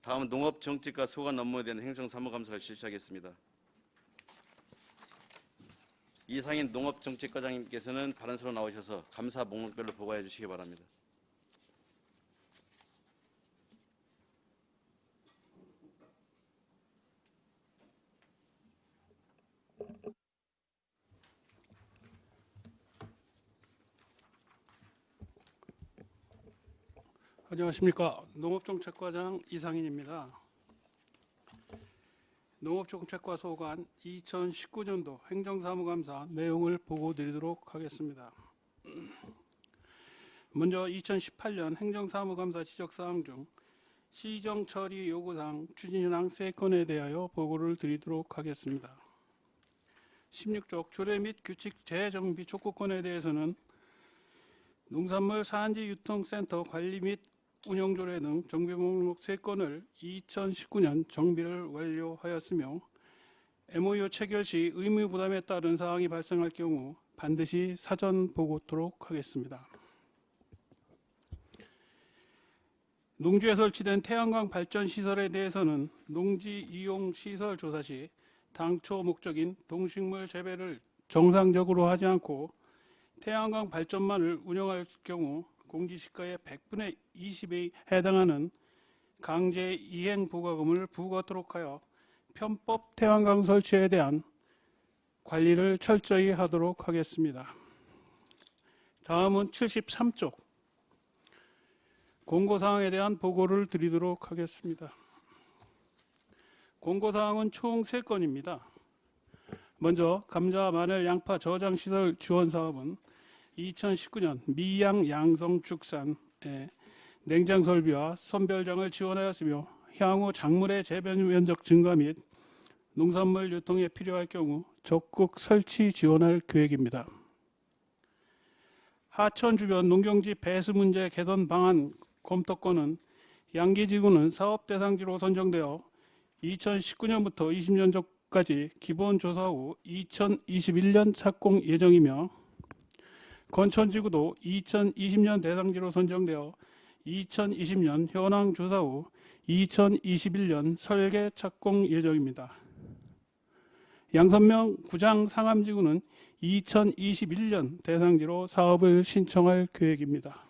다음은 농업정책과 소관 업무에 대한 행정사무감사를 실시하겠습니다. 이상인 농업정책과장님께서는 발언서로 나오셔서 감사 목록별로 보고해 주시기 바랍니다. 안녕하십니까. 농업정책과장 이상인입니다. 농업정책과 소관 2019년도 행정사무감사 내용을 보고드리도록 하겠습니다. 먼저 2018년 행정사무감사 지적사항 중 시정처리 요구사항 추진현황 3건에 대하여 보고를 드리도록 하겠습니다. 16쪽 조례 및 규칙 재정비 촉구권에 대해서는 농산물 산지 유통센터 관리 및 운영조례 등 정비 목록 3건을 2019년 정비를 완료하였으며 MOU 체결 시 의무 부담에 따른 사항이 발생할 경우 반드시 사전 보고토록 하겠습니다. 농지에 설치된 태양광 발전 시설에 대해서는 농지 이용 시설 조사 시 당초 목적인 동식물 재배를 정상적으로 하지 않고 태양광 발전만을 운영할 경우 공지시가의 100분의 20에 해당하는 강제 이행 부과금을 부과하도록 하여 편법 태양광 설치에 대한 관리를 철저히 하도록 하겠습니다. 다음은 73쪽 공고사항에 대한 보고를 드리도록 하겠습니다. 공고사항은 총 3건입니다. 먼저 감자, 마늘, 양파 저장시설 지원사업은 2019년 미양 양성축산에 냉장설비와 선별장을 지원하였으며 향후 작물의 재배 면적 증가 및 농산물 유통에 필요할 경우 적극 설치 지원할 계획입니다. 하천 주변 농경지 배수 문제 개선 방안 검토권은 양기지구는 사업 대상지로 선정되어 2019년부터 20년 전까지 기본 조사 후 2021년 착공 예정이며 건천지구도 2020년 대상지로 선정되어 2020년 현황 조사 후 2021년 설계 착공 예정입니다. 양선명 구장 상암지구는 2021년 대상지로 사업을 신청할 계획입니다.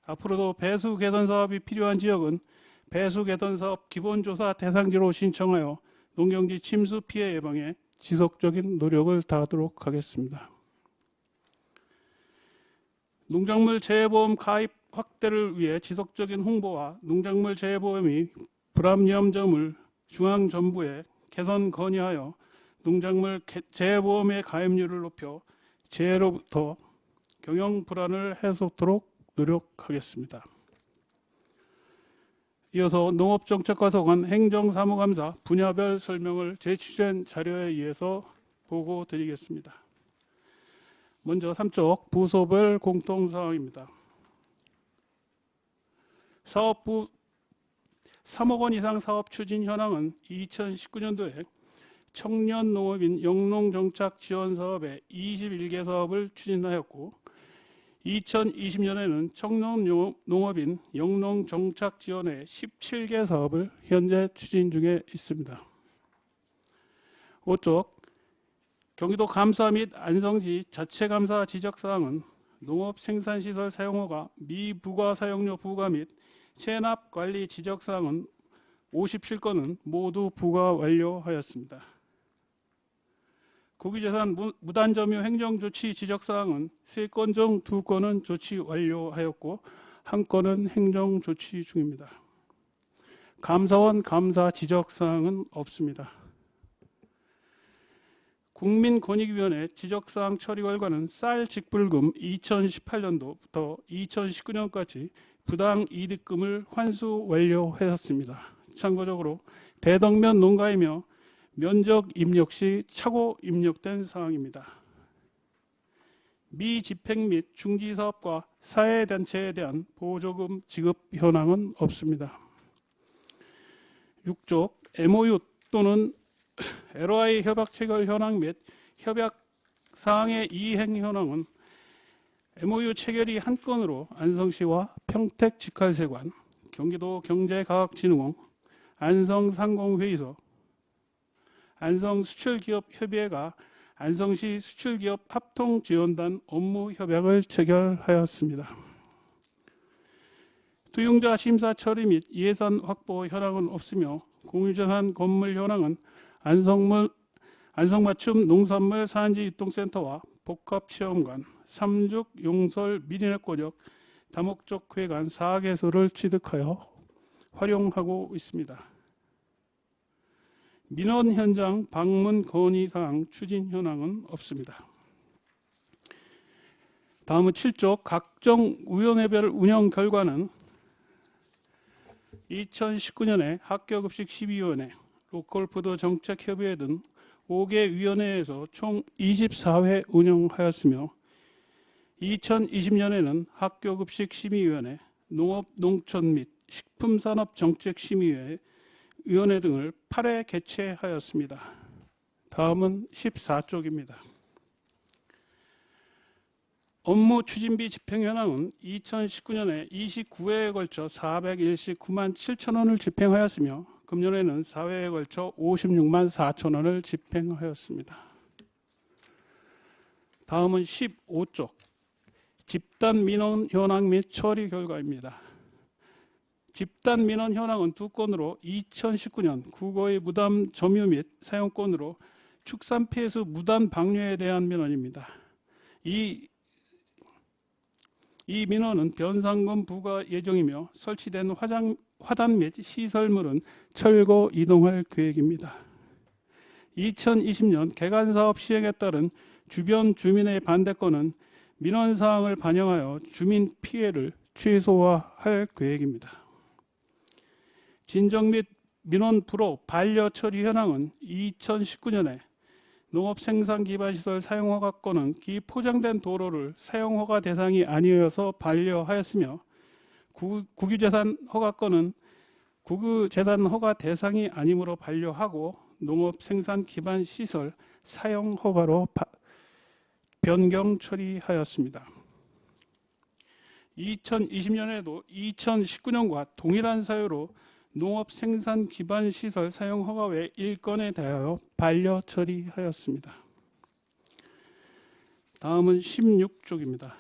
앞으로도 배수 개선 사업이 필요한 지역은 배수 개선 사업 기본조사 대상지로 신청하여 농경지 침수 피해 예방에 지속적인 노력을 다하도록 하겠습니다. 농작물 재해보험 가입 확대를 위해 지속적인 홍보와 농작물 재해보험이 불합리점을 중앙정부에 개선 건의하여 농작물 재해보험의 가입률을 높여 재해로부터 경영 불안을 해소토록 노력하겠습니다. 이어서 농업정책과 소관 행정사무감사 분야별 설명을 제출된 자료에 의해서 보고드리겠습니다. 먼저 3쪽 부서별 공통사항입니다. 사업부 3억 원 이상 사업 추진 현황은 2019년도에 청년농업인 영농정착지원사업에 21개 사업을 추진하였고 2020년에는 청년농업인 영농정착지원에 17개 사업을 현재 추진 중에 있습니다. 5쪽 경기도 감사 및 안성시 자체감사 지적사항은 농업생산시설 사용허가 미부가 사용료 부과 및 체납관리 지적사항은 57건은 모두 부과 완료하였습니다. 국유재산 무단점유 행정조치 지적사항은 3건 중 2건은 조치 완료하였고 1건은 행정조치 중입니다. 감사원 감사 지적사항은 없습니다. 국민권익위원회 지적사항 처리 결과는 쌀 직불금 2018년도부터 2019년까지 부당 이득금을 환수 완료하였습니다. 참고적으로 대덕면 농가이며 면적 입력 시 착오 입력된 사항입니다. 미집행 및 중지사업과 사회단체에 대한 보조금 지급 현황은 없습니다. 6쪽 MOU 또는 LOI 협약 체결 현황 및 협약 사항의 이행 현황은 MOU 체결이 한 건으로 안성시와 평택직할세관, 경기도 경제과학진흥원, 안성상공회의소, 안성수출기업협의회가 안성시 수출기업 합통지원단 업무 협약을 체결하였습니다. 투용자 심사 처리 및 예산 확보 현황은 없으며 공유재산 건물 현황은 안성맞춤 농산물 산지 유통센터와 복합체험관, 삼죽 용설 미리넷권역 다목적 회관 4개소를 취득하여 활용하고 있습니다. 민원 현장 방문 건의사항 추진 현황은 없습니다. 다음은 7조 각종 위원회별 운영 결과는 2019년에 학교급식 12위원회, 로컬푸드 정책협의회 등 5개 위원회에서 총 24회 운영하였으며 2020년에는 학교급식 심의위원회, 농업-농촌 및 식품산업정책심의위원회 등을 8회 개최하였습니다. 다음은 14쪽입니다. 업무 추진비 집행 현황은 2019년에 29회에 걸쳐 400일씩 9만 7천 원을 집행하였으며 금년에는 4회에 걸쳐 56만 4천 원을 집행하였습니다. 다음은 15쪽 집단 민원 현황 및 처리 결과입니다. 집단 민원 현황은 2건으로 2019년 국어의 무단 점유 및 사용권으로 축산폐수 무단 방류에 대한 민원입니다. 이 민원은 변상금 부과 예정이며 설치된 화단 및 시설물은 철거 이동할 계획입니다. 2020년 개간사업 시행에 따른 주변 주민의 반대권은 민원사항을 반영하여 주민 피해를 최소화할 계획입니다. 진정 및 민원 불호 반려 처리 현황은 2019년에 농업생산기반시설 사용허가권은 기포장된 도로를 사용허가 대상이 아니어서 반려하였으며 국유재산 허가권은 국유재산 허가 대상이 아니므로 반려하고 농업생산기반시설 사용허가로 변경 처리하였습니다. 2020년에도 2019년과 동일한 사유로 농업생산기반시설 사용허가 외 1건에 대하여 반려 처리하였습니다. 다음은 16쪽입니다.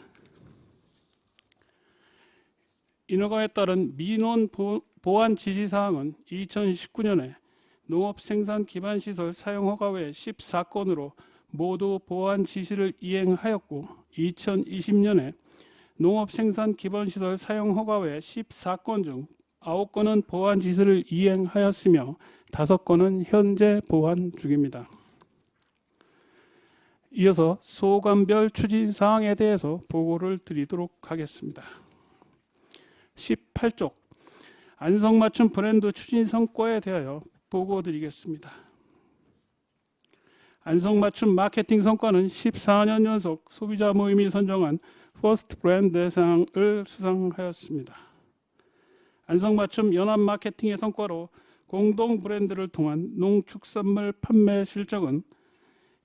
인허가에 따른 민원 보완 지시사항은 2019년에 농업생산기반시설 사용허가 외 14건으로 모두 보완 지시를 이행하였고 2020년에 농업생산기반시설 사용허가 외 14건 중 9건은 보완 지시를 이행하였으며 5건은 현재 보완 중입니다. 이어서 소관별 추진 사항에 대해서 보고를 드리도록 하겠습니다. 18쪽 안성맞춤 브랜드 추진 성과에 대하여 보고 드리겠습니다. 안성맞춤 마케팅 성과는 14년 연속 소비자 모임이 선정한 퍼스트 브랜드상을 수상하였습니다. 안성맞춤 연합 마케팅의 성과로 공동 브랜드를 통한 농축산물 판매 실적은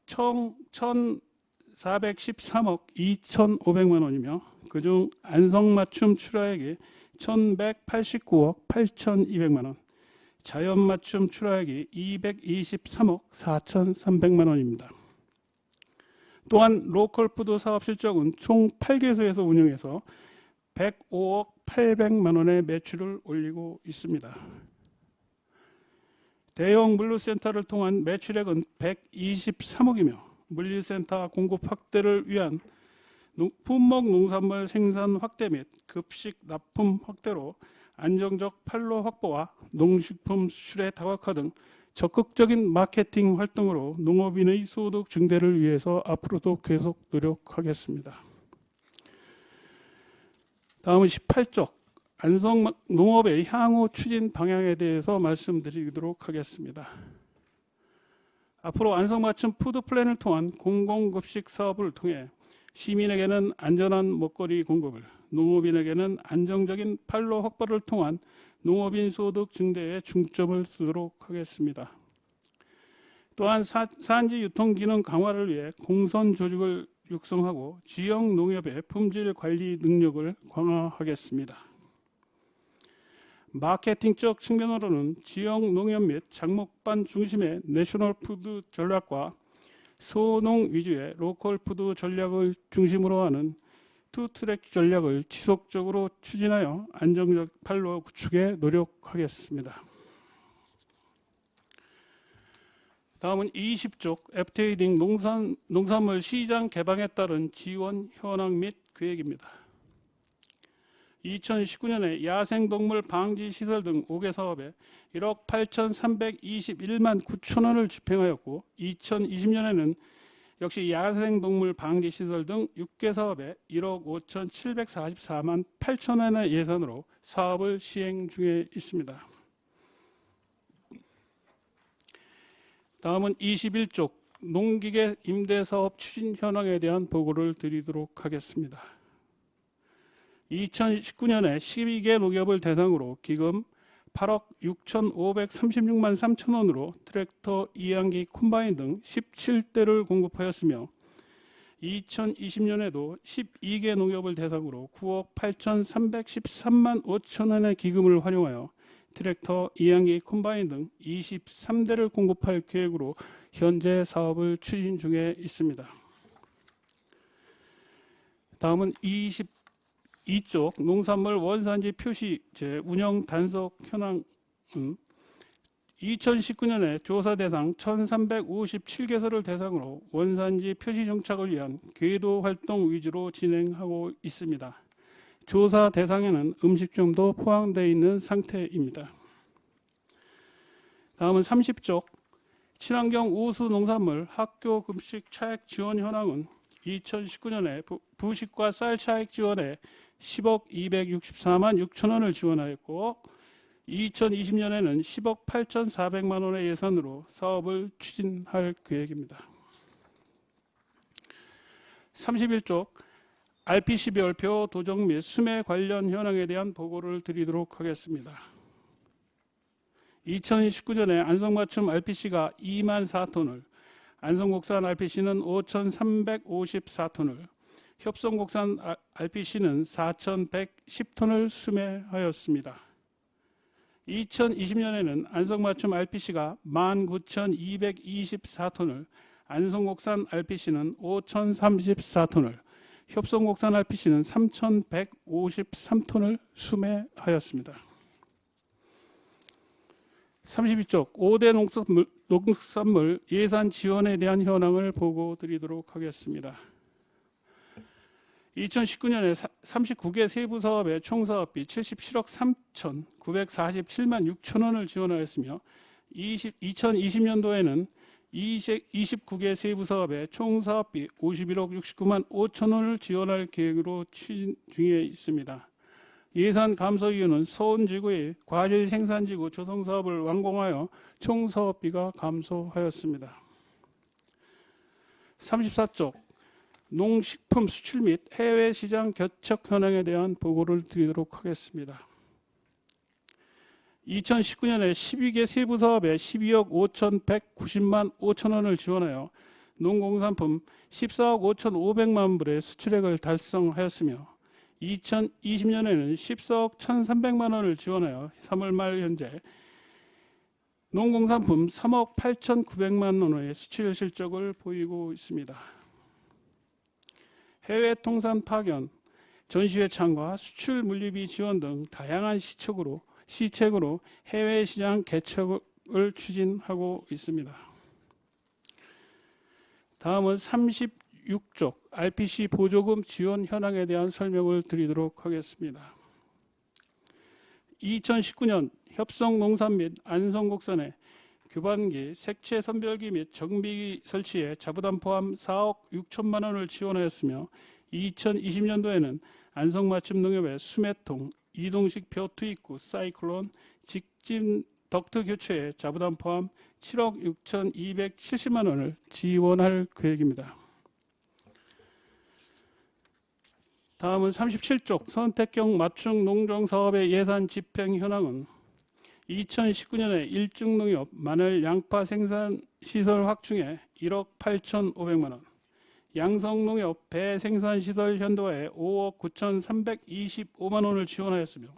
총 1,413억 2,500만 원이며 그중 안성맞춤 출하액이 1,189억 8,200만 원, 자연맞춤 출하액이 223억 4,300만 원입니다. 또한 로컬푸드 사업 실적은 총 8개소에서 운영해서 105억 800만 원의 매출을 올리고 있습니다. 대형 물류센터를 통한 매출액은 123억이며 물류센터 공급 확대를 위한 품목 농산물 생산 확대 및 급식 납품 확대로 안정적 판로 확보와 농식품 수출의 다각화 등 적극적인 마케팅 활동으로 농업인의 소득 증대를 위해서 앞으로도 계속 노력하겠습니다. 다음은 18쪽 안성 농업의 향후 추진 방향에 대해서 말씀드리도록 하겠습니다. 앞으로 안성맞춤 푸드플랜을 통한 공공급식 사업을 통해 시민에게는 안전한 먹거리 공급을, 농업인에게는 안정적인 판로 확보를 통한 농업인 소득 증대에 중점을 두도록 하겠습니다. 또한 산지 유통 기능 강화를 위해 공선 조직을 육성하고 지역 농협의 품질 관리 능력을 강화하겠습니다. 마케팅적 측면으로는 지역 농협 및 장목반 중심의 내셔널 푸드 전략과 소농 위주의 로컬 푸드 전략을 중심으로 하는 투트랙 전략을 지속적으로 추진하여 안정적 판로 구축에 노력하겠습니다. 다음은 20쪽 FTA 등 농산물 시장 개방에 따른 지원 현황 및 계획입니다. 2019년에 야생동물 방지 시설 등 5개 사업에 1억 8,321만 9천 원을 집행하였고 2020년에는 역시 야생동물 방지 시설 등 6개 사업에 1억 5,744만 8천 원의 예산으로 사업을 시행 중에 있습니다. 다음은 21쪽 농기계 임대사업 추진 현황에 대한 보고를 드리도록 하겠습니다. 2019년에 12개 농협을 대상으로 기금 8억 6,536만 3천 원으로 트랙터, 이항기, 콤바인 등 17대를 공급하였으며 2020년에도 12개 농협을 대상으로 9억 8,313만 5천 원의 기금을 활용하여 트랙터, 이항기, 콤바인 등 23대를 공급할 계획으로 현재 사업을 추진 중에 있습니다. 다음은 22쪽 농산물 원산지 표시제 운영 단속 현황은 2019년에 조사 대상 1,357개소를 대상으로 원산지 표시 정착을 위한 궤도 활동 위주로 진행하고 있습니다. 조사 대상에는 음식점도 포함되어 있는 상태입니다. 다음은 30쪽 친환경 우수 농산물 학교 급식 차액 지원 현황은 2019년에 부식과 쌀 차액 지원에 10억 264만 6천 원을 지원하였고 2020년에는 10억 8,400만 원의 예산으로 사업을 추진할 계획입니다. 31쪽 RPC별표 도정 및 수매 관련 현황에 대한 보고를 드리도록 하겠습니다. 2019년에 안성맞춤 RPC가 2만 4톤을, 안성곡산 RPC는 5,354톤을, 협성곡산 RPC는 4,110톤을 수매하였습니다. 2020년에는 안성맞춤 RPC가 19,224톤을, 안성곡산 RPC는 5,034톤을, 협성곡산 RPC는 3,153톤을 수매하였습니다. 32쪽 5대 농산물 예산 지원에 대한 현황을 보고 드리도록 하겠습니다. 2019년에 39개 세부 사업에 총 사업비 77억 3,947만 6천 원을 지원하였으며 2020년도에는 29개 세부 사업에 총 사업비 51억 69만 5천 원을 지원할 계획으로 추진 중에 있습니다. 예산 감소 이유는 서운지구의 과일 생산지구 조성 사업을 완공하여 총 사업비가 감소하였습니다. 34쪽 농식품 수출 및 해외 시장 개척 현황에 대한 보고를 드리도록 하겠습니다. 2019년에 12개 세부 사업에 12억 5,190만 5천 원을 지원하여 농공산품 14억 5,500만 불의 수출액을 달성하였으며 2020년에는 14억 1,300만 원을 지원하여 3월 말 현재 농공산품 3억 8,900만 원의 수출 실적을 보이고 있습니다. 해외 통산 파견, 전시회 참가, 수출 물류비 지원 등 다양한 시책으로 해외 시장 개척을 추진하고 있습니다. 다음은 36쪽 RPC 보조금 지원 현황에 대한 설명을 드리도록 하겠습니다. 2019년 협성농산 및 안성곡산에 교반기, 색채 선별기 및 정비기 설치에 자부담 포함 4억 6천만 원을 지원하였으며 2020년도에는 안성맞춤 농협의 수매통, 이동식 벼 투입구, 사이클론, 직진 덕트 교체에 자부담 포함 7억 6,270만 원을 지원할 계획입니다. 다음은 37쪽 선택형 맞춤 농정 사업의 예산 집행 현황은 2019년에 일중농협 마늘 양파 생산 시설 확충에 1억 8,500만 원, 양성농협 배 생산 시설 현도에 5억 9,325만 원을 지원하였으며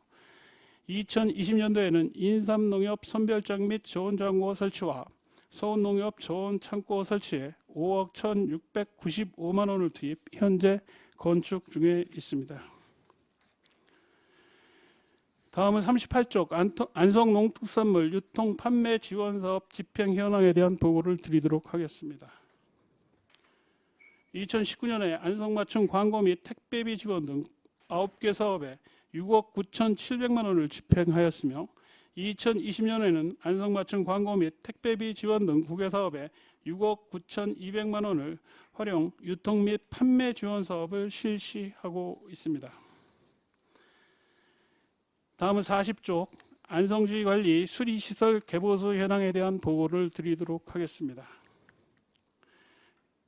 2020년도에는 인삼농협 선별장 및 저온장고 설치와 서울농협 저온창고 설치에 5억 1,695만 원을 투입, 현재 건축 중에 있습니다. 다음은 38쪽 안성농특산물 유통 판매 지원 사업 집행 현황에 대한 보고를 드리도록 하겠습니다. 2019년에 안성맞춤 광고 및 택배비 지원 등 9개 사업에 6억 9,700만 원을 집행하였으며 2020년에는 안성맞춤 광고 및 택배비 지원 등 9개 사업에 6억 9,200만 원을 활용 유통 및 판매 지원 사업을 실시하고 있습니다. 다음은 40쪽 안성시 관리 수리시설 개보수 현황에 대한 보고를 드리도록 하겠습니다.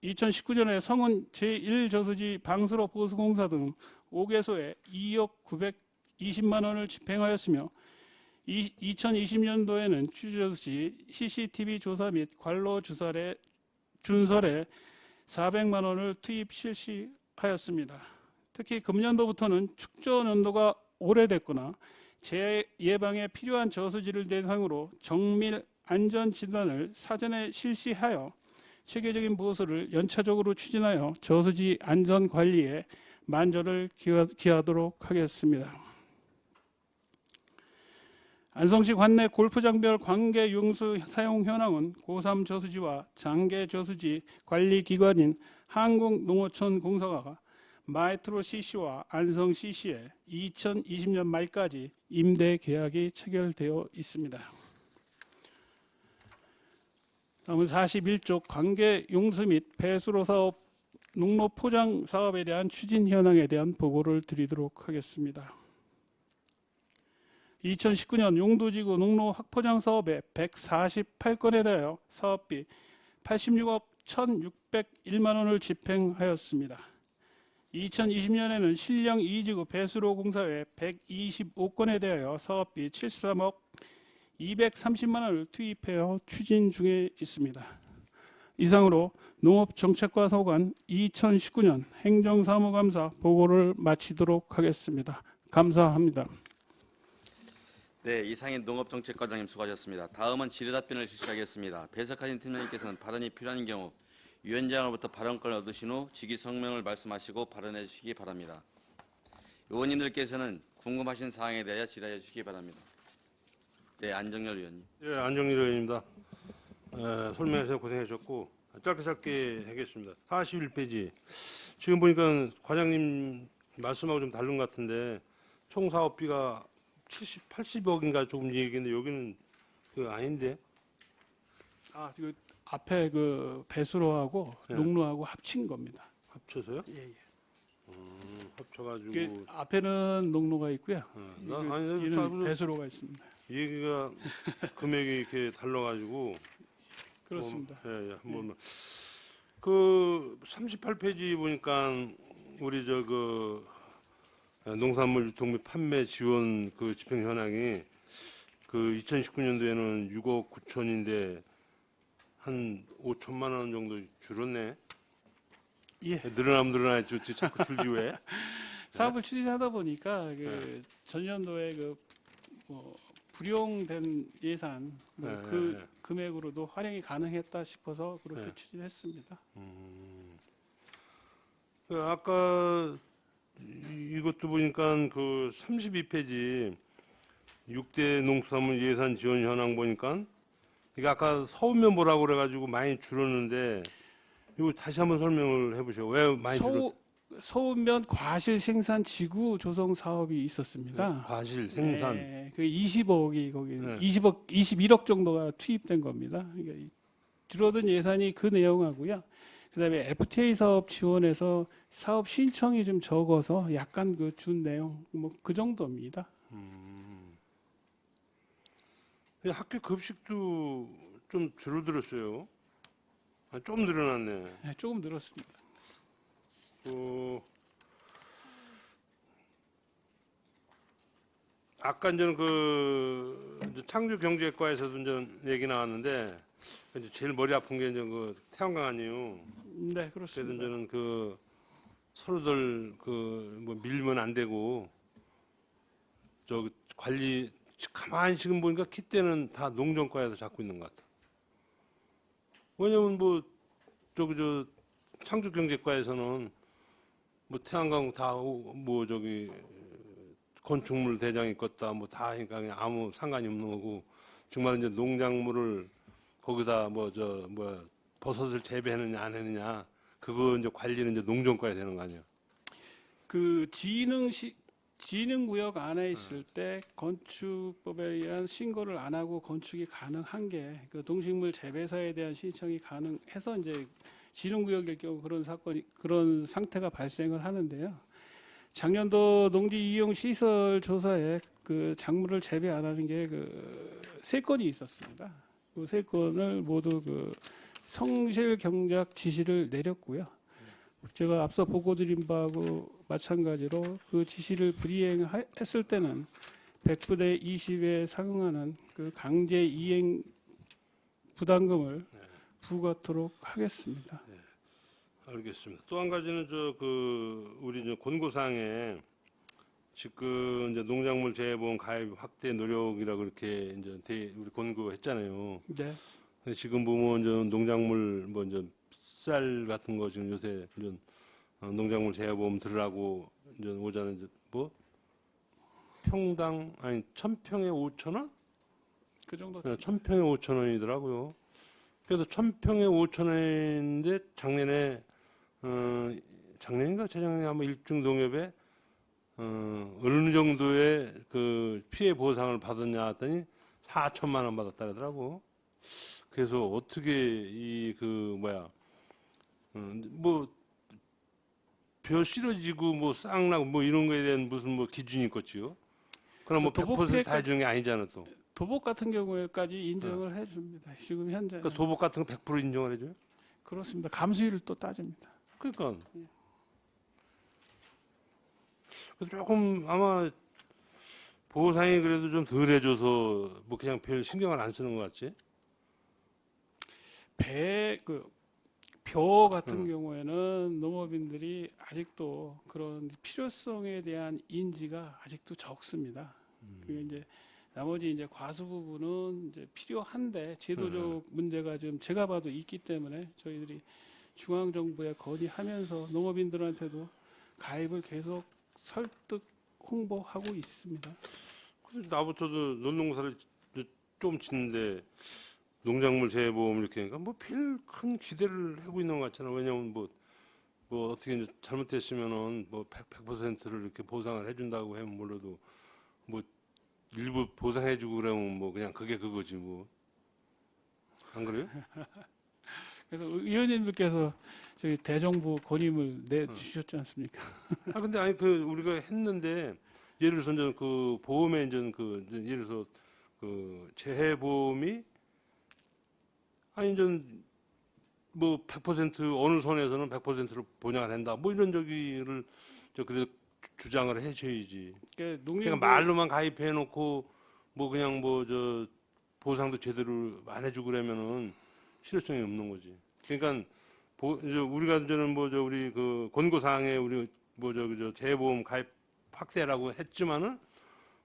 2019년에 성은 제1저수지 방수로 보수공사 등 5개소에 2억 920만 원을 집행하였으며 2020년도에는 취재저수지 CCTV 조사 및 관로 준설에 400만 원을 투입 실시하였습니다. 특히 금년도부터는 축조 연도가 오래됐거나 재해 예방에 필요한 저수지를 대상으로 정밀 안전 진단을 사전에 실시하여 체계적인 보수를 연차적으로 추진하여 저수지 안전 관리에 만전을 기하도록 하겠습니다. 안성시 관내 골프장별 관계 용수 사용 현황은 고3 저수지와 장계 저수지 관리기관인 한국농어촌공사가 마이트로 CC와 안성 CC에 2020년 말까지 임대 계약이 체결되어 있습니다. 다음은 41쪽 관계 용수 및 배수로 사업 농로 포장 사업에 대한 추진 현황에 대한 보고를 드리도록 하겠습니다. 2019년 용도지구 농로 확포장 사업에 148건에 대하여 사업비 86억 1,601만 원을 집행하였습니다. 2020년에는 신령 2지구 배수로 공사에 125건에 대하여 사업비 73억 230만 원을 투입하여 추진 중에 있습니다. 이상으로 농업정책과 소관 2019년 행정사무감사 보고를 마치도록 하겠습니다. 감사합니다. 네, 이상인 농업정책과장님 수고하셨습니다. 다음은 질의답변을 실시하겠습니다. 배석하신 팀장님께서는 발언이 필요한 경우 위원장으로부터 발언권을 얻으신 후 직위 성명을 말씀하시고 발언해 주시기 바랍니다. 의원님들께서는 궁금하신 사항에 대하여 질의해 주시기 바랍니다. 네, 안정열 의원님. 예, 안정일 의원입니다. 설명해서 고생하셨고 짧게 하겠습니다. 41페이지. 지금 보니까 과장님 말씀하고 좀 다른 것 같은데 총 사업비가 80억인가 조금 얘기했는데 여기는 그 아닌데. 그 앞에 그 배수로하고 네. 농로하고 합친 겁니다. 합쳐서요? 예. 합쳐가지고. 그 앞에는 농로가 있고요. 아니, 뒤는 배수로가 있습니다. 얘기가 금액이 이렇게 달라가지고. 그렇습니다. 예, 한 번만. 그 38페이지 보니까 우리 농산물 유통 및 판매 지원 그 집행 현황이 그 2019년도에는 6억 9천인데 한 5천만 원 정도 줄었네. 예. 늘어나면 늘어나야지 자꾸 줄지 왜? 사업을 추진하다 보니까 그 전년도에 불용된 예산 금액으로도 활용이 가능했다 싶어서 그렇게 추진했습니다. 아까 이것도 보니까 그 32페이지 6대 농수산물 예산 지원 현황 보니까 이게 아까 서운면 보라고 그래가지고 많이 줄었는데 이거 다시 한번 설명을 해보세요. 왜 많이 줄었? 서운면 과실 생산 지구 조성 사업이 있었습니다. 네, 과실 생산. 네, 그 20억이 거기 네. 21억 정도가 투입된 겁니다. 그러니까 줄어든 예산이 그 내용하고요. 그다음에 FTA 사업 지원에서 사업 신청이 좀 적어서 약간 그 준 내용 그 정도입니다. 학교 급식도 좀 줄어들었어요. 좀 늘어났네. 네, 조금 늘었습니다. 아까 이제 창조경제과에서도 이제 얘기 나왔는데 이제 제일 머리 아픈 게 이제 그 태양광 아니에요. 네, 그래서 그렇습니다. 이제는 서로들 밀면 안 되고 저 관리 가만히 지금 보니까 kit대는 다 농정과에서 잡고 있는 것 같아. 왜냐면 뭐 저기 저 창조경제과에서는 뭐 태양광 다 뭐 저기 건축물 대장이 껐다 뭐 다 하니까 그냥 아무 상관이 없는 거고 정말 이제 농작물을 거기다 뭐 저 뭐 버섯을 재배하느냐 안 하느냐 그거 이제 관리는 이제 농정과에 되는 거 아니야. 그 지능구역 안에 있을 때 건축법에 의한 신고를 안 하고 건축이 가능한 게 그 동식물 재배사에 대한 신청이 가능해서 이제 지능구역일 경우 그런 상태가 발생을 하는데요. 작년도 농지 이용 시설 조사에 그 작물을 재배 안 하는 게 그 3건이 있었습니다. 그 3건을 모두 그 성실 경작 지시를 내렸고요. 제가 앞서 보고드린 바하고 마찬가지로 그 지시를 불이행했을 때는 100분의 20에 상응하는 그 강제 이행 부담금을 부과하도록 하겠습니다. 알겠습니다. 또 한 가지는 저 그 우리 이제 권고사항에 지금 이제 농작물 재해보험 가입 확대 노력이라고 이렇게 이제 우리 권고했잖아요. 네. 근데 지금 보면 이제 농작물 뭐 이제 쌀 같은 거 지금 요새 이제 농작물 재해보험 들으라고 이제 오자는 이제 뭐 평당 아니 1000평에 5,000원? 그 정도. 네, 1000평에 5,000원이더라고요. 그래서 1000평에 5,000원인데 작년인가 재작년에 아마 일중 농협에 어느 정도의 그 피해 보상을 받았냐 했더니 4천만 원 받았다 그러더라고. 그래서 어떻게 이 그 뭐야 뭐 벼 실어지고 뭐 쌍나고 뭐 이런 거에 대한 무슨 뭐 기준이 있겠지요. 그럼 뭐 100% 다 해주는 게 아니잖아 또. 도복 같은 경우에까지 인정을 해줍니다. 지금 현재. 그러니까 도복 같은 거 100% 인정을 해줘요? 그렇습니다. 감수율을 또 따집니다. 그러니까 조금 아마 보상이 그래도 좀 덜 해줘서 뭐 그냥 별 신경을 안 쓰는 것 같지? 벼 같은 경우에는 농업인들이 아직도 그런 필요성에 대한 인지가 아직도 적습니다. 그게 이제 나머지 이제 과수 부분은 이제 필요한데 제도적 문제가 좀 제가 봐도 있기 때문에 저희들이 중앙 정부에 건의하면서 농업인들한테도 가입을 계속 설득 홍보하고 있습니다. 그래서 나부터도 논농사를 좀 짓는데 농작물 재해보험 이렇게 하니까 뭐 별 큰 기대를 하고 있는 것 같잖아. 왜냐면 뭐 어떻게 이제 잘못됐으면은 뭐 100%를 이렇게 보상을 해준다고 하면 몰라도 뭐 일부 보상해주고 그러면 뭐 그냥 그게 그거지 뭐. 안 그래요? 그래서 의원님들께서 저희 대정부 건의물 내주셨지 않습니까? 아 근데 아니 그 우리가 했는데 예를 들어서 이제 그 보험에 이제 그 이제 예를 들어서 그 재해보험이 아니 이제 뭐 100% 어느 선에서는 100%를 보장을 한다 뭐 이런 저기를 저 그래도 주장을 해줘야지. 그러니까 말로만 가입해 놓고 뭐 그냥 뭐 저 보상도 제대로 안 해주고 그러면은 실효성이 없는 거지. 그러니까 이제 우리가 이제는 뭐 저 우리 그 권고사항에 우리 뭐 저 재보험 가입 확대라고 했지만은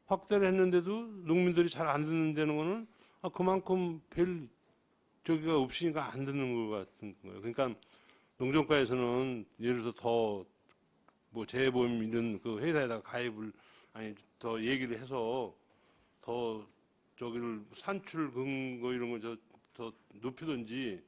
확대를 했는데도 농민들이 잘 안 듣는다는 거는 그만큼 별 저기가 없으니까 안 듣는 것 같은 거예요. 그러니까 농정과에서는 예를 들어서 더 뭐 재보험 이런 그 회사에다가 가입을 아니 더 얘기를 해서 더 저기를 산출 근거 이런 거 더 높이든지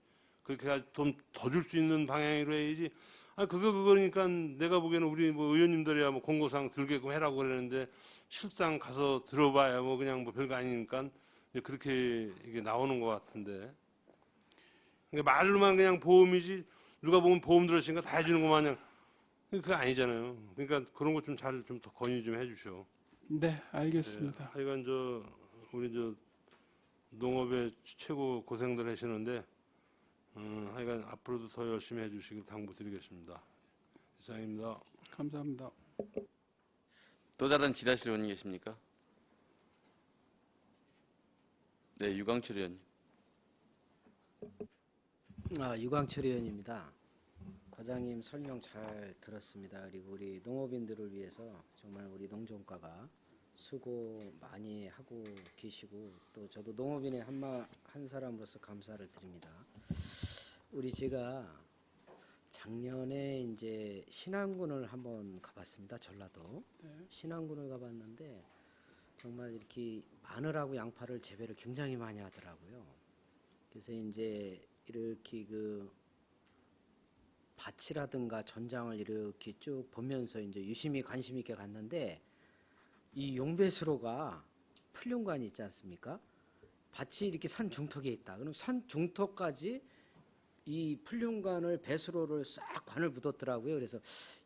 그렇게 해서 좀 더 줄 수 있는 방향으로 해야지. 그거니까 내가 보기에는 우리 뭐 의원님들이야 뭐 공고사항 들게끔 해라고 그러는데 실상 가서 들어봐야 뭐 그냥 뭐 별거 아니니까 이제 그렇게 이게 나오는 것 같은데. 그러니까 말로만 그냥 보험이지 누가 보면 보험 들었으니까 다 해주는 거 마냥 그거 아니잖아요. 그러니까 그런 거 좀 잘 좀 더 건의 좀 해주셔. 네, 알겠습니다. 하여간 우리 농업에 최고 고생들 하시는데 하여간 앞으로도 더 열심히 해주시길 당부드리겠습니다. 이상입니다. 감사합니다. 또 다른 질의하실 의원님 계십니까? 네, 유광철 의원님. 유광철 의원입니다. 과장님 설명 잘 들었습니다. 그리고 우리 농업인들을 위해서 정말 우리 농정과가 수고 많이 하고 계시고 또 저도 농업인의 한 사람으로서 감사를 드립니다. 제가 작년에 이제 신안군을 한번 가봤습니다. 전라도 네. 신안군을 가봤는데 정말 이렇게 마늘하고 양파를 재배를 굉장히 많이 하더라고요. 그래서 이제 이렇게 그 밭이라든가 전장을 이렇게 쭉 보면서 이제 유심히 관심 있게 갔는데 이 용배수로가 풀륜관이 있지 않습니까? 밭이 이렇게 산 중턱에 있다. 그럼 산 중턱까지 이 풀륜관을 배수로를 싹 관을 묻었더라고요. 그래서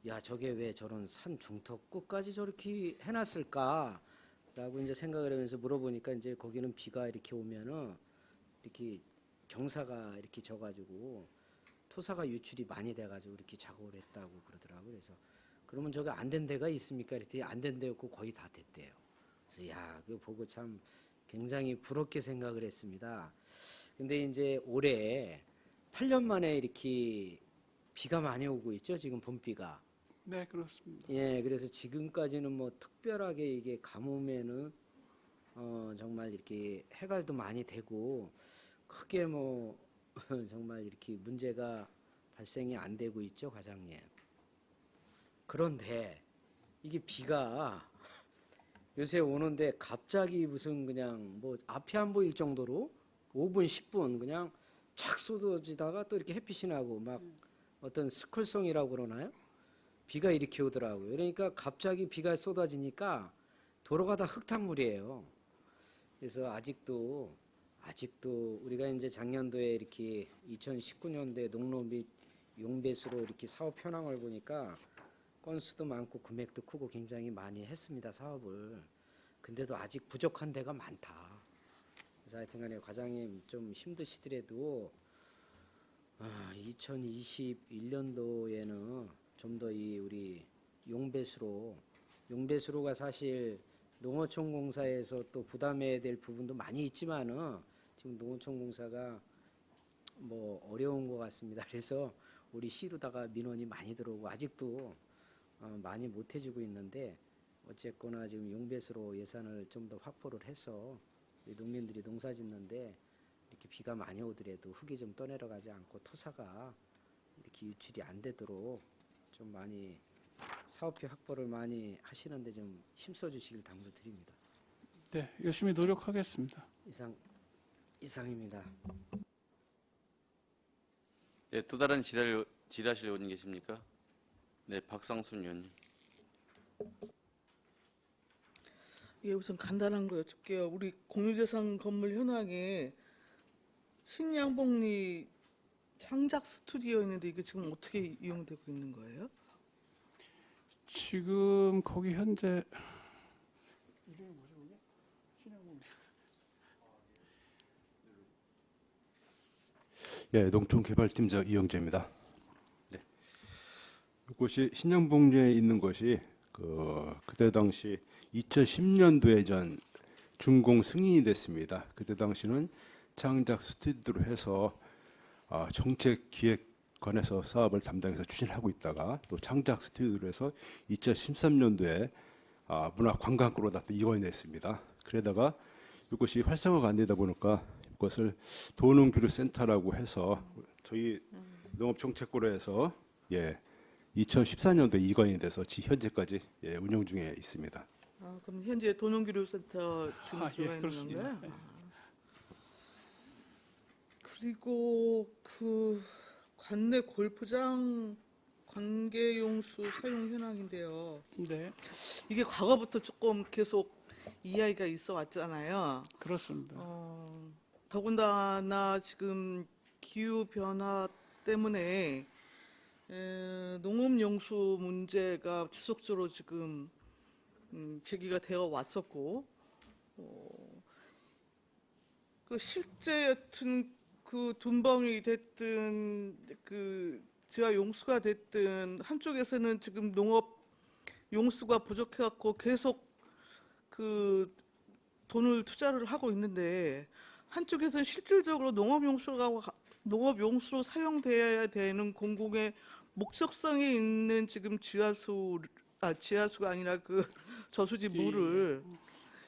야 저게 왜 저런 산 중턱 끝까지 저렇게 해놨을까라고 이제 생각을 하면서 물어보니까 이제 거기는 비가 이렇게 오면은 이렇게 경사가 이렇게 져가지고 토사가 유출이 많이 돼가지고 이렇게 작업을 했다고 그러더라고요. 그래서 그러면 저게 안 된 데가 있습니까? 이랬더니 안 된 데였고 거의 다 됐대요. 그래서 야 그거 보고 참 굉장히 부럽게 생각을 했습니다. 근데 이제 올해 8년 만에 이렇게 비가 많이 오고 있죠. 지금 봄비가. 네, 그렇습니다. 예, 그래서 지금까지는 뭐 특별하게 이게 가뭄에는 정말 이렇게 해갈도 많이 되고 크게 뭐 정말 이렇게 문제가 발생이 안 되고 있죠, 과장님. 그런데 이게 비가 요새 오는데 갑자기 무슨 그냥 뭐 앞이 안 보일 정도로 5분, 10분 그냥 착 쏟아지다가 또 이렇게 햇빛이 나고 막 어떤 스컬성이라고 그러나요? 비가 이렇게 오더라고요. 그러니까 갑자기 비가 쏟아지니까 도로가 다 흙탕물이에요. 그래서 아직도 우리가 이제 작년도에 이렇게 2019년도에 농로 및 용배수로 이렇게 사업 현황을 보니까 건수도 많고 금액도 크고 굉장히 많이 했습니다, 사업을. 근데도 아직 부족한 데가 많다. 그래서 하여튼간에 과장님 좀 힘드시더라도 2021년도에는 좀 더 이 우리 용배수로가 사실 농어촌공사에서 또 부담해야 될 부분도 많이 있지만은 지금 농어촌공사가 뭐 어려운 것 같습니다. 그래서 우리 시루다가 민원이 많이 들어오고 아직도 많이 못 해주고 있는데 어쨌거나 지금 용배수로 예산을 좀 더 확보를 해서 우리 농민들이 농사 짓는데 이렇게 비가 많이 오더라도 흙이 좀 떠내려가지 않고 토사가 이렇게 유출이 안 되도록 좀 많이 사업비 확보를 많이 하시는데 좀 힘써 주시길 당부드립니다. 네, 열심히 노력하겠습니다. 이상입니다. 네, 또 다른 질의하실 의원님 계십니까? 네, 박상순 의원님. 예, 우선 간단한 거 여쭙게요. 우리 공유재산 건물 현황에 신양복리 창작 스튜디오 있는데 이게 지금 어떻게 이용되고 있는 거예요? 지금 거기 현재 이름이 뭐죠, 그게? 신양봉. 예, 농촌개발팀장 이영재입니다. 네. 이곳이 신양봉리에 있는 것이 그때 당시 2010년도에 전 준공 승인이 됐습니다. 그때 당시는 창작 스튜디오로 해서 정책기획관에서 사업을 담당해서 추진하고 있다가 또 창작 스튜디오로 해서 2013년도에 문화관광구로 다 이관이 됐습니다. 그러다가 이것이 활성화가 안 되다 보니까 이것을 도농교류센터라고 해서 저희 농업정책부로 해서 2014년도에 이관이 돼서 현재까지 운영 중에 있습니다. 그럼 현재 도농교류센터 지금 예, 들어가 있는 그렇습니다. 건가요? 네. 그리고 그 관내 골프장 관계용수 사용 현황인데요. 네, 이게 과거부터 조금 계속 이야기가 있어 왔잖아요. 그렇습니다. 더군다나 지금 기후 변화 때문에 농업용수 문제가 지속적으로 지금 제기가 되어 왔었고, 그 실제 여튼 그 둔벙이 됐든 그 지하 용수가 됐든 한쪽에서는 지금 농업 용수가 부족해갖고 계속 그 돈을 투자를 하고 있는데 한쪽에서는 실질적으로 농업용수로 사용돼야 되는 공공의 목적성이 있는 지금 지하수가 아니라 그 저수지 예, 물을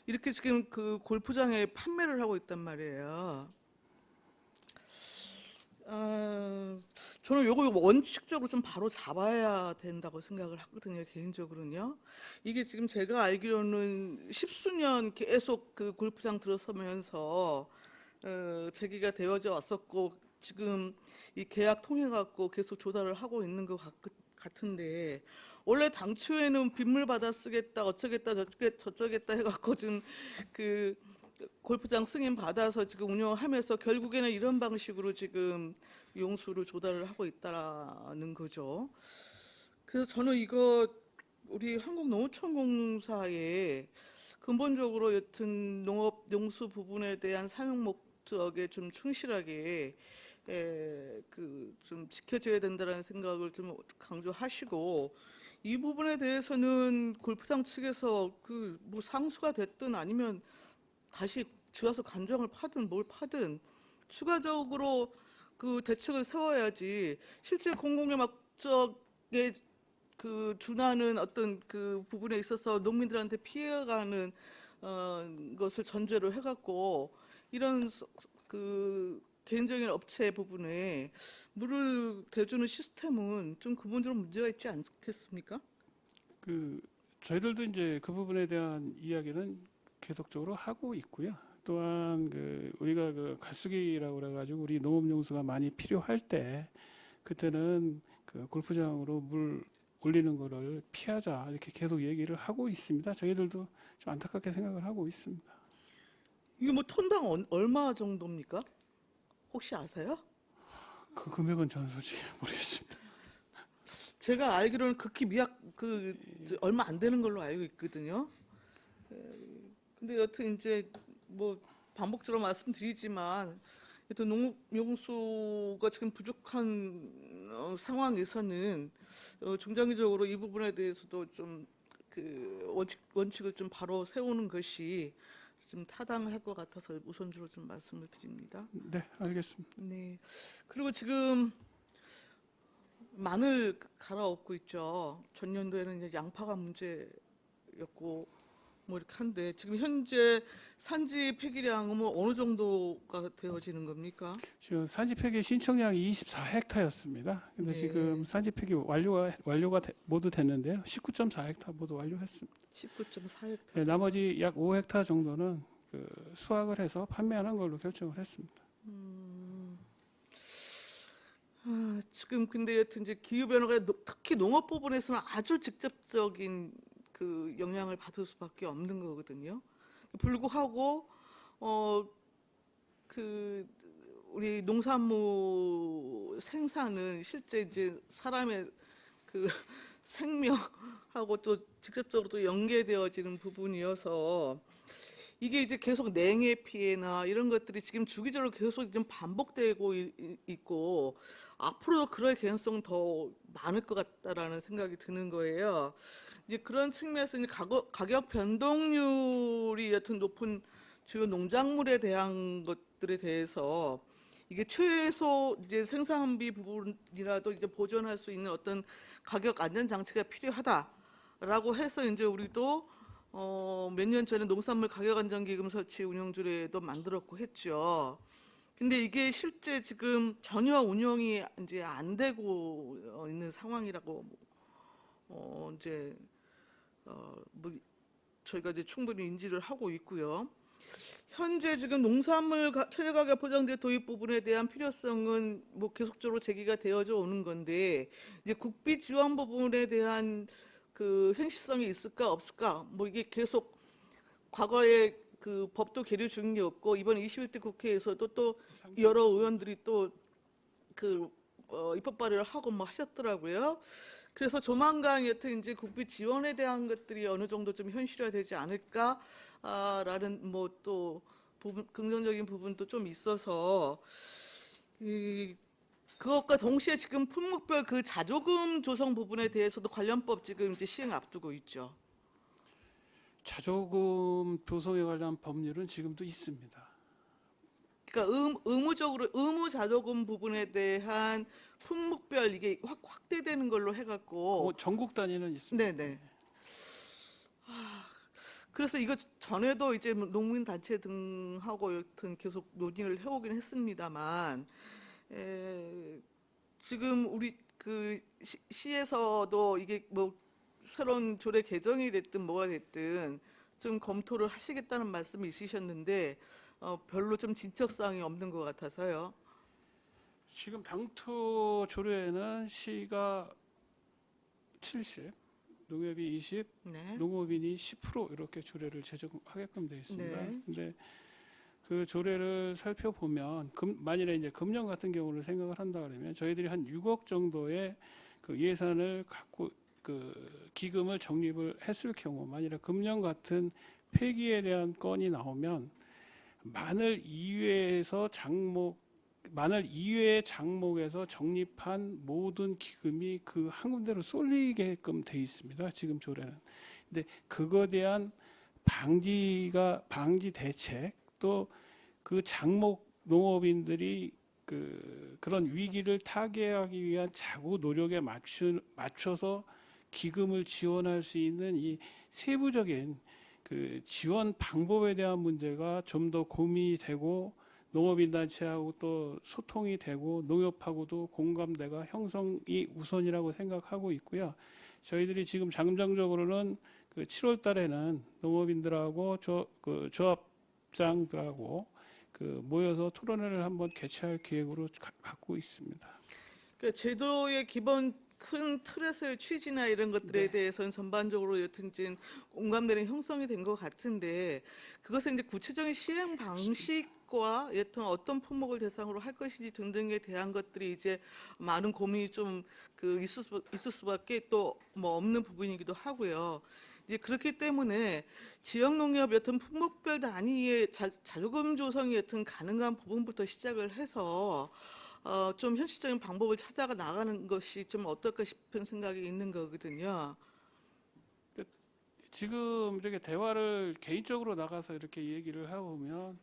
이렇게 지금 그 골프장에 판매를 하고 있단 말이에요. 저는 요거 원칙적으로 좀 바로 잡아야 된다고 생각을 하거든요, 개인적으로는요. 이게 지금 제가 알기로는 십수년 계속 그 골프장 들어서면서 제기가 되어져 왔었고, 지금 이 계약 통해 갖고 계속 조달을 하고 있는 것 같은데, 원래 당초에는 빗물 받아 쓰겠다, 어쩌겠다, 저쩌겠다 해갖고 지금 그 골프장 승인 받아서 지금 운영하면서 결국에는 이런 방식으로 지금 용수를 조달을 하고 있다라는 거죠. 그래서 저는 이거 우리 한국농어촌공사에 근본적으로 여튼 농업 용수 부분에 대한 사용 목적에 좀 충실하게 좀 지켜져야 된다는 생각을 좀 강조하시고, 이 부분에 대해서는 골프장 측에서 그 뭐 상수가 됐든 아니면 다시 들어서 간정을 파든 뭘 파든 추가적으로 그 대책을 세워야지, 실제 공공의 목적에 그 준하는 어떤 그 부분에 있어서 농민들한테 피해가는 것을 전제로 해갖고 이런 그 개인적인 업체 부분에 물을 대주는 시스템은 좀 근본적으로 문제가 있지 않겠습니까? 그 저희들도 이제 그 부분에 대한 이야기는 계속적으로 하고 있고요. 또한 그 우리가 그 가수기라고 그래가지고 우리 농업용수가 많이 필요할 때 그때는 그 골프장으로 물 올리는 거를 피하자 이렇게 계속 얘기를 하고 있습니다. 저희들도 좀 안타깝게 생각을 하고 있습니다. 이게 뭐 톤당 얼마 정도입니까? 혹시 아세요? 그 금액은 저는 솔직히 모르겠습니다. 제가 알기로는 극히 얼마 안 되는 걸로 알고 있거든요. 근데 여튼 이제 뭐 반복적으로 말씀드리지만, 여튼 농업용수가 지금 부족한 상황에서는 중장기적으로 이 부분에 대해서도 좀 그 원칙을 좀 바로 세우는 것이 좀 타당할 것 같아서 우선적으로 좀 말씀을 드립니다. 네, 알겠습니다. 네. 그리고 지금 마늘 갈아엎고 있죠. 전년도에는 이제 양파가 문제였고 뭐 이렇게 한데, 지금 현재 산지 폐기량은 뭐 어느 정도가 되어지는 겁니까? 지금 산지 폐기 신청량이 24헥타였습니다. 근데 네. 지금 산지 폐기 완료가 모두 됐는데요. 19.4헥타 모두 완료했습니다. 19.4헥타. 네, 나머지 약 5헥타 정도는 그 수확을 해서 판매하는 걸로 결정을 했습니다. 지금 근데 여튼 이제 기후 변화가 특히 농업 부분에서는 아주 직접적인 그 영향을 받을 수밖에 없는 거거든요. 불구하고 그 우리 농산물 생산은 실제 이제 사람의 그 생명하고 또 직접적으로 또 연계되어지는 부분이어서, 이게 이제 계속 냉해 피해나 이런 것들이 지금 주기적으로 계속 좀 반복되고 있고, 앞으로도 그럴 가능성 더 많을 것 같다라는 생각이 드는 거예요. 이제 그런 측면에서 이제 가격 변동률이 여튼 높은 주요 농작물에 대한 것들에 대해서 이게 최소 이제 생산비 부분이라도 이제 보존할 수 있는 어떤 가격 안전 장치가 필요하다라고 해서 이제 우리도 몇 년 전에 농산물 가격 안정 기금 설치 운영조례도 만들었고 했죠. 근데 이게 실제 지금 전혀 운영이 이제 안 되고 있는 상황이라고 이제 뭐 저희가 이제 충분히 인지를 하고 있고요. 현재 지금 농산물 최저가격 보장제 도입 부분에 대한 필요성은 뭐 계속적으로 제기가 되어져 오는 건데, 이제 국비 지원 부분에 대한 그 현실성이 있을까 없을까, 뭐 이게 계속 과거에 그 법도 계류 중이었고, 이번 21대 국회에서도 또 여러 의원들이 또 그 입법 발의를 하고 뭐 하셨더라고요. 그래서 조만간 여튼 이제 국비 지원에 대한 것들이 어느 정도 좀 현실화되지 않을까라는 뭐 또 긍정적인 부분도 좀 있어서, 그것과 동시에 지금 품목별 그 자조금 조성 부분에 대해서도 관련법 지금 이제 시행 앞두고 있죠. 자조금 조성에 관한 법률은 지금도 있습니다. 그러니까 의무 자조금 부분에 대한 품목별 이게 확대되는 걸로 해갖고 전국 단위는 있습니다. 네네. 그래서 이거 전에도 이제 뭐 농민단체 등하고 여튼 계속 논의를 해오긴 했습니다만, 지금 우리 그 시에서도 이게 뭐 새로운 조례 개정이 됐든 뭐가 됐든 좀 검토를 하시겠다는 말씀이 있으셨는데 별로 좀 진척사항이 없는 것 같아서요. 지금 당초 조례에는 시가 70, 농협이 20, 네. 농업인이 10% 이렇게 조례를 제정하게끔 되어 있습니다. 네. 근데 그 조례를 살펴보면 만일에 이제 금년 같은 경우를 생각을 한다 그러면 저희들이 한 6억 정도의 그 예산을 갖고 그 기금을 적립을 했을 경우 만일에 금년 같은 폐기에 대한 건이 나오면 마늘 이외의 장목에서 적립한 모든 기금이 그 한 군데로 쏠리게끔 돼 있습니다. 지금 조례는. 근데 그거에 대한 방지 대책 또 그 장목 농업인들이 그런 위기를 타개하기 위한 자구 노력에 맞춰서 기금을 지원할 수 있는 이 세부적인 그 지원 방법에 대한 문제가 좀 더 고민이 되고 농업인 단체하고 또 소통이 되고 농협하고도 공감대가 형성이 우선이라고 생각하고 있고요. 저희들이 지금 잠정적으로는 그 7월 달에는 농업인들하고 조합장들하고 그 모여서 토론회를 한번 개최할 계획으로 갖고 있습니다. 그 제도의 기본 큰 틀에서의 취지나 이런 것들에 네. 대해서는 전반적으로 여튼진 공감대는 형성이 된 것 같은데 그것은 이제 구체적인 시행 방식과 여튼 어떤 품목을 대상으로 할 것인지 등등에 대한 것들이 이제 많은 고민이 좀 있을 수밖에 또 뭐 없는 부분이기도 하고요. 이제 그렇기 때문에 지역 농협 여튼 품목별 단위의 자조금 조성이 여튼 가능한 부분부터 시작을 해서 좀 현실적인 방법을 찾아가 나가는 것이 좀 어떨까 싶은 생각이 있는 거거든요. 지금 이렇게 대화를 개인적으로 나가서 이렇게 얘기를 해보면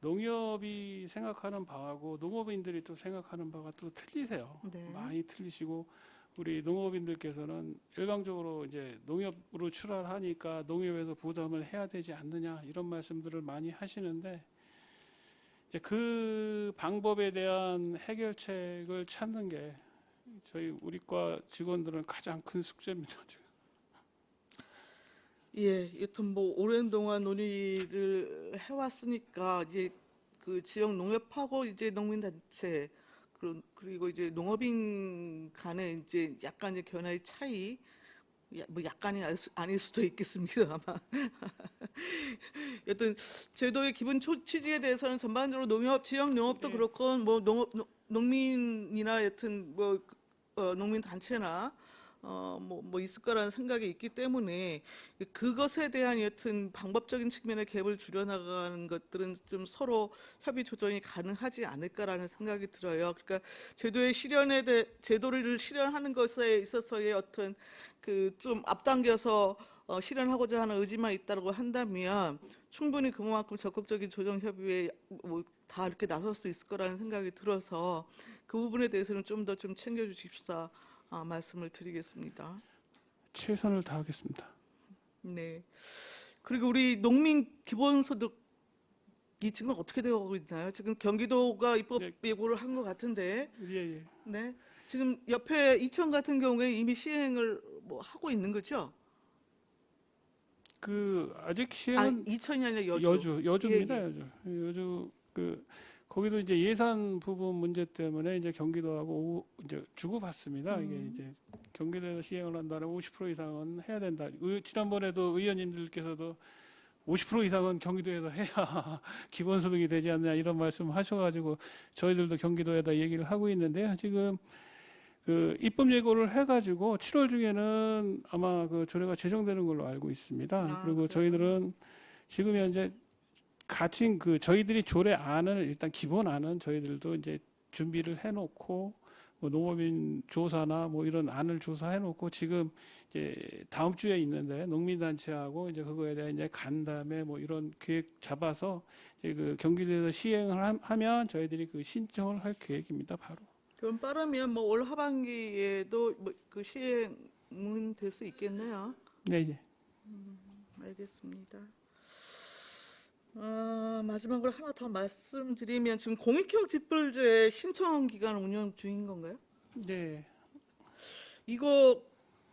농협이 생각하는 바하고 농업인들이 또 생각하는 바가 또 틀리세요. 네. 많이 틀리시고 우리 농업인들께서는 일방적으로 이제 농협으로 출하하니까 농협에서 부담을 해야 되지 않느냐 이런 말씀들을 많이 하시는데 이제 그 방법에 대한 해결책을 찾는 게 저희 우리과 직원들은 가장 큰 숙제입니다. 지금. 예, 여튼 뭐 오랜 동안 논의를 해왔으니까 이제 그 지역 농협하고 이제 농민단체 그리고 이제 농업인 간의 이제 약간의 견해의 차이, 뭐 약간이 아닐 수도 있겠습니다만, 여튼 제도의 기본 취지에 대해서는 전반적으로 지역 농업도 네. 그렇고 뭐 농민이나 여튼 뭐 농민 단체나 뭐 있을 거라는 생각이 있기 때문에 그것에 대한 여튼 방법적인 측면의 갭을 줄여나가는 것들은 좀 서로 협의 조정이 가능하지 않을까라는 생각이 들어요. 그러니까 제도를 실현하는 것에 있어서의 어떤 그 좀 앞당겨서 실현하고자 하는 의지만 있다고 한다면 충분히 그만큼 적극적인 조정 협의에 뭐 다 이렇게 나설 수 있을 거라는 생각이 들어서 그 부분에 대해서는 좀 더 좀 챙겨주십사. 말씀을 드리겠습니다. 최선을 다하겠습니다. 네. 그리고 우리 농민 기본소득 이 지금 어떻게 되어가고 있나요? 지금 경기도가 입법 네. 예고를 한 것 같은데, 예. 네. 지금 옆에 이천 같은 경우에 이미 시행을 뭐 하고 있는 거죠? 그 아직 시행은 이천이 아니라 여주. 여주입니다. 예. 여주 거기도 이제 예산 부분 문제 때문에 이제 경기도하고 이제 주고받습니다. 이게 이제 경기도에서 시행을 한다면 50% 이상은 해야 된다. 지난번에도 의원님들께서도 50% 이상은 경기도에서 해야 기본소득이 되지 않냐 이런 말씀하셔가지고 저희들도 경기도에다 얘기를 하고 있는데요. 지금 그 입법 예고를 해가지고 7월 중에는 아마 그 조례가 제정되는 걸로 알고 있습니다. 그리고 그래요? 저희들은 지금 현재 같이 저희들이 조례안을 일단 기본안은 저희들도 이제 준비를 해놓고 뭐 농업인 조사나 뭐 이런 안을 조사해놓고 지금 이제 다음 주에 있는데 농민단체하고 이제 그거에 대한 이제 간담회 뭐 이런 계획 잡아서 이제 그 경기도에서 시행을 하면 저희들이 그 신청을 할 계획입니다. 바로. 그럼 빠르면 뭐 올 하반기에도 뭐 그 시행은 될 수 있겠네요. 네. 알겠습니다. 마지막으로 하나 더 말씀드리면 지금 공익형 직불제 신청 기간 운영 중인 건가요? 네. 이거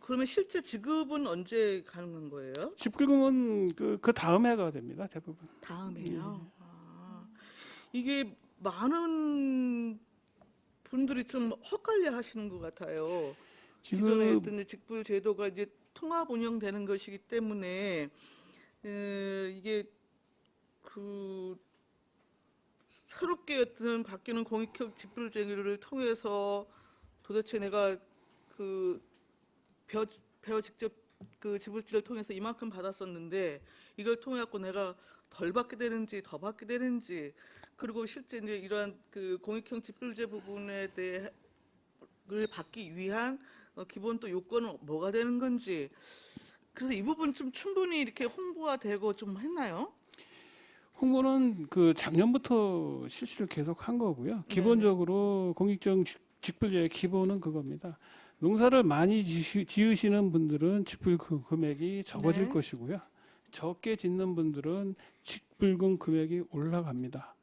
그러면 실제 지급은 언제 가능한 거예요? 집불금은 그 다음 해가 됩니다. 대부분. 다음에요. 아, 이게 많은 분들이 좀 헛갈려 하시는 것 같아요. 기존에 지금 했던 직불 제도가 이제 통합 운영되는 것이기 때문에 이게 그 새롭게 어떤 바뀌는 공익형 직불 제도를 통해서 도대체 내가 그 벼 직접 그 지불지를 통해서 이만큼 받았었는데 이걸 통해 갖고 내가 덜 받게 되는지 더 받게 되는지, 그리고 실제 이제 이러한 그 공익형 직불제 부분에 대해 을 받기 위한 기본 또 요건은 뭐가 되는 건지, 그래서 이 부분 좀 충분히 이렇게 홍보가 되고 좀 했나요? 홍보는 그 작년부터 실시를 계속 한 거고요. 기본적으로 공익적 직불제의 기본은 그겁니다. 농사를 많이 지으시는 분들은 직불 금액이 적어질 네. 것이고요. 적게 짓는 분들은 직불금 금액이 올라갑니다.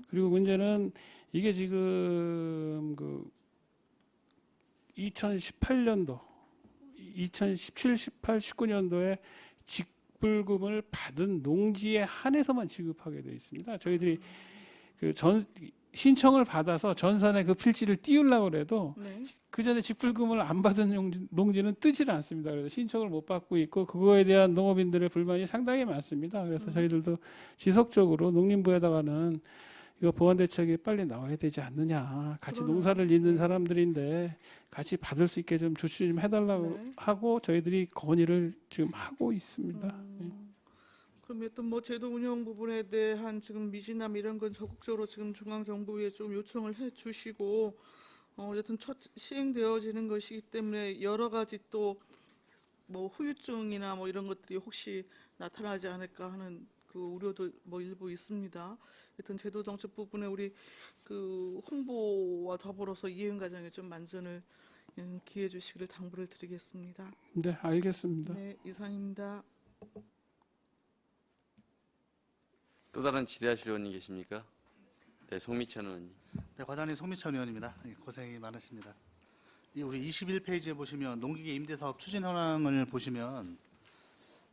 그리고 문제는 이게 지금 그 2018년도, 2017, 18, 19년도에 직불금을 받은 농지에 한해서만 지급하게 되어 있습니다. 저희들이 그 신청을 받아서 전산에 그 필지를 띄우려고 해도 네. 그 전에 직불금을 안 받은 농지는 뜨질 않습니다. 그래서 신청을 못 받고 있고 그거에 대한 농업인들의 불만이 상당히 많습니다. 그래서 저희들도 지속적으로 농림부에다가는 이거 보완 대책이 빨리 나와야 되지 않느냐. 같이 그러네요. 농사를 짓는 네. 사람들인데 같이 받을 수 있게 좀 조치 좀 해달라고 네. 하고 저희들이 건의를 지금 하고 있습니다. 그럼 일단 뭐 제도 운영 부분에 대한 지금 미진함 이런 건 적극적으로 지금 중앙정부에 좀 요청을 해주시고, 어쨌든 첫 시행되어지는 것이기 때문에 여러 가지 또 뭐 후유증이나 뭐 이런 것들이 혹시 나타나지 않을까 하는 그 우려도 뭐 일부 있습니다. 하여튼 제도 정책 부분에 우리 그 홍보와 더불어서 이행 과정에 좀 만전을 기해 주시기를 당부를 드리겠습니다. 네, 알겠습니다. 네, 이상입니다. 또 다른 질의하실 의원님 계십니까? 네, 송미천 의원님. 네, 과장님 송미천 의원입니다. 고생이 많으십니다. 우리 21페이지에 보시면 농기계 임대사업 추진 현황을 보시면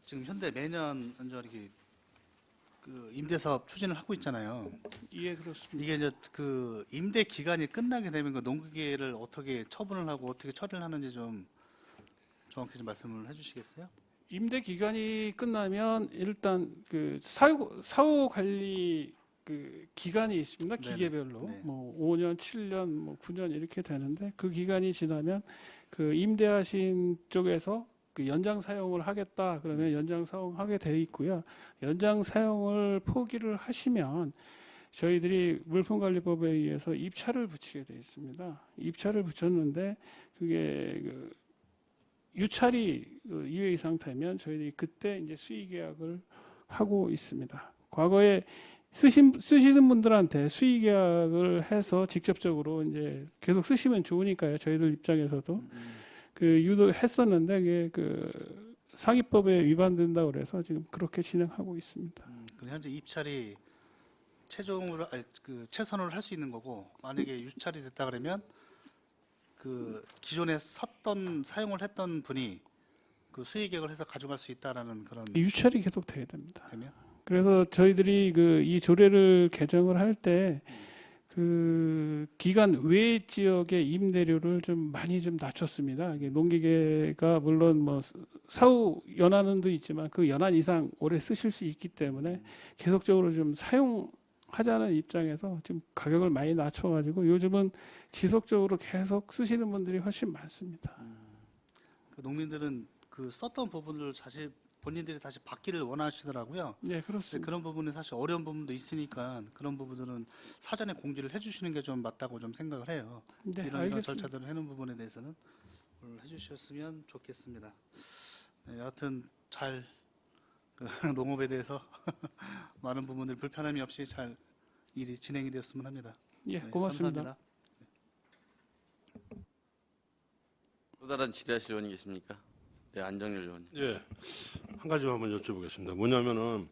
지금 현대 매년 먼저 이렇게 그 임대사업 추진을 하고 있잖아요. 예, 그렇습니다. 이게 이제 그 임대 기간이 끝나게 되면 그 농기계를 어떻게 처분을 하고 어떻게 처리를 하는지 좀 정확히 좀 말씀을 해주시겠어요? 임대 기간이 끝나면 일단 그 사후 관리 그 기간이 있습니다. 네네. 기계별로 네. 뭐 5년, 7년, 뭐 9년 이렇게 되는데 그 기간이 지나면 그 임대하신 쪽에서 그 연장 사용을 하겠다 그러면 연장 사용하게 돼 있고요. 연장 사용을 포기를 하시면 저희들이 물품관리법에 의해서 입찰을 붙이게 돼 있습니다. 입찰을 붙였는데 그게 그 유찰이 2회 이상 되면 저희들이 그때 이제 수의 계약을 하고 있습니다. 과거에 쓰시는 분들한테 수의 계약을 해서 직접적으로 이제 계속 쓰시면 좋으니까요. 저희들 입장에서도 그 유도했었는데 그게 그 상위법에 위반된다고 그래서 지금 그렇게 진행하고 있습니다. 그럼 현재 입찰이 최종으로 그 최선으로 할 수 있는 거고, 만약에 유찰이 됐다 그러면 그 기존에 사용을 했던 분이 그 수의 계약을 해서 가져갈 수 있다라는 그런 유찰이 계속 돼야 됩니다. 되면 그래서 저희들이 그 이 조례를 개정을 할 때 그 기간 외 지역의 임대료를 좀 많이 좀 낮췄습니다. 이게 농기계가 물론 뭐 사후 연한은도 있지만 그 연한 이상 오래 쓰실 수 있기 때문에 계속적으로 좀 사용하자는 입장에서 좀 가격을 많이 낮춰가지고 요즘은 지속적으로 계속 쓰시는 분들이 훨씬 많습니다. 그 농민들은 그 썼던 부분을 사실 본인들이 다시 받기를 원하시더라고요. 네, 근데 그렇습니다. 그런 부분은 사실 어려운 부분도 있으니까 그런 부분들은 사전에 공지를 해주시는 게 좀 맞다고 좀 생각을 해요. 네, 이런 알겠습니다. 절차들을 해놓은 부분에 대해서는 오늘 해주셨으면 좋겠습니다. 네, 여하튼 잘 그 농업에 대해서 많은 부분들 불편함이 없이 잘 일이 진행이 되었으면 합니다. 예, 네, 고맙습니다. 감사합니다. 또 다른 질의하실 의원님 계십니까? 네, 안정열 의원님. 예, 한 가지만 한번 여쭤보겠습니다. 뭐냐면은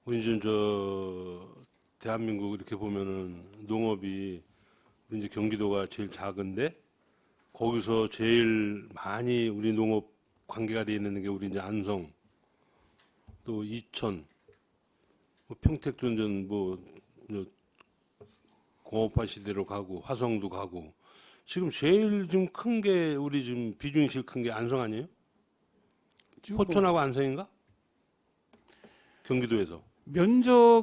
우리 지금 저 대한민국 이렇게 보면은 농업이 우리 이제 경기도가 제일 작은데 거기서 제일 많이 우리 농업 관계가 돼 있는 게 우리 이제 안성, 또 이천, 뭐 평택도 이제 뭐 공업화 시대로 가고 화성도 가고 지금 제일 좀 큰 게 우리 지금 비중이 제일 큰 게 안성 아니에요? 지금 뭐 포천하고 안성인가? 경기도에서. 면적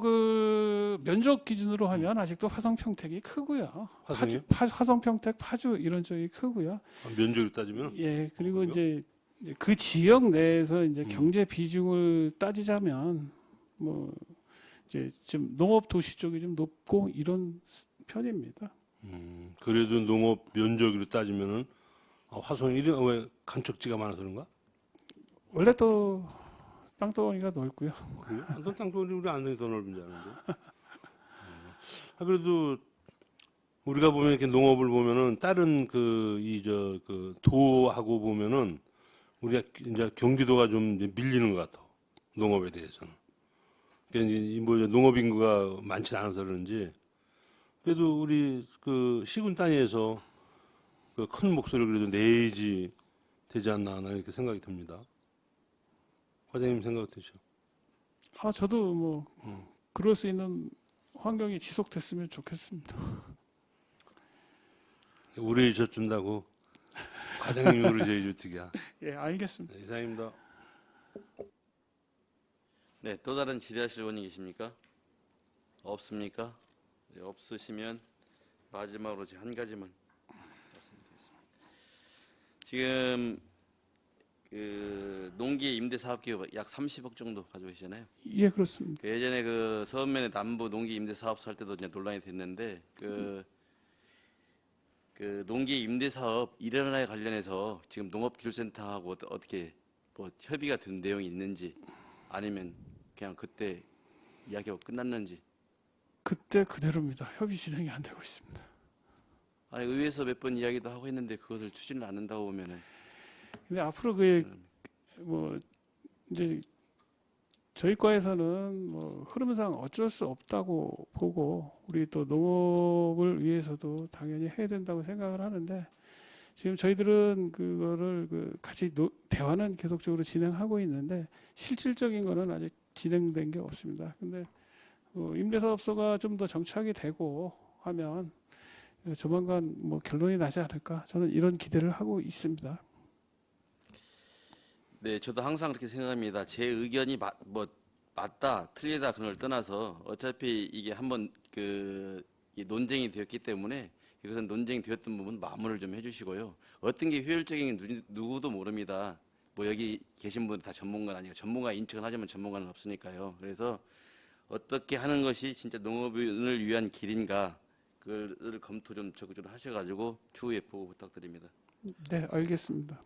기준으로 하면 아직도 화성 평택이 크고요. 화성이요? 화성 평택 파주 이런 쪽이 크고요. 면적으로 따지면 예, 그리고 그래요? 이제 그 지역 내에서 이제 음. 경제 비중을 따지자면 뭐 이제 좀 농업 도시 쪽이 좀 높고 이런 편입니다. 그래도 농업 면적으로 따지면은 화성이 이런 왜 간척지가 많아서 그런가? 원래 또 땅덩어리가 넓고요. 그래요? 안성 땅덩어리 우리 안성이 더 넓은 줄 아는데. 그래도 우리가 보면 이렇게 농업을 보면은 다른 그 도하고 보면은 우리가 이제 경기도가 좀 이제 밀리는 것 같아. 농업에 대해서는. 그러니까 이제 뭐 농업 인구가 많지 않아서 그런지 그래도 우리 그 시군 단위에서 그 큰 목소리를 그래도 내야지 되지 않나 하나 이렇게 생각이 듭니다. 과장님 생각 어떠시죠? 저도 뭐 그럴 수 있는 환경이 지속됐으면 좋겠습니다. 우려해 준다고 과장님이 우려해 주기야. 예, 알겠습니다. 네, 이상입니다. 네, 또 다른 질의하실 의원이 계십니까? 없습니까? 네, 없으시면 마지막으로 제가 한 가지만 말씀드리겠습니다. 지금 그 농기 임대 사업 기업 약 30억 정도 가지고 계시잖아요. 예, 그렇습니다. 그 예전에 그 서면의 남부 농기 임대 사업소 할 때도 이제 논란이 됐는데 그 농기 임대 사업 일원화에 관련해서 지금 농업기술센터하고 어떻게 뭐 협의가 된 내용이 있는지 아니면 그냥 그때 이야기하고 끝났는지. 그때 그대로입니다. 협의 진행이 안 되고 있습니다. 아니 의회에서 몇 번 이야기도 하고 했는데 그것을 추진을 안 한다고 보면은 근데 앞으로 뭐 이제 저희 과에서는 뭐 흐름상 어쩔 수 없다고 보고 우리 또 농업을 위해서도 당연히 해야 된다고 생각을 하는데 지금 저희들은 그거를 같이 대화는 계속적으로 진행하고 있는데 실질적인 거는 아직 진행된 게 없습니다. 근데 임대사업소가 좀 더 정착이 되고 하면 조만간 뭐 결론이 나지 않을까 저는 이런 기대를 하고 있습니다. 네, 저도 항상 그렇게 생각합니다. 제 의견이 맞다, 틀리다 그런 걸 떠나서 어차피 이게 한번 이 논쟁이 되었기 때문에 이것은 논쟁이 되었던 부분 마무리를 좀 해주시고요. 어떤 게 효율적인 누구도 모릅니다. 뭐 여기 계신 분들 다 전문가는 아니고 전문가 인척은 하지만 전문가는 없으니까요. 그래서 어떻게 하는 것이 진짜 농업을 위한 길인가 그를 검토 좀 적극적으로 하셔가지고 추후에 보고 부탁드립니다. 네, 알겠습니다.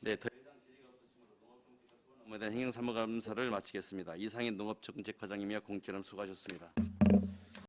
네, 더 이상 질의가 없으시므로 농업정책과 소원업무에 대한 행정사무감사를 마치겠습니다. 이상인 농업정책과장님이야 공지람 수고하셨습니다.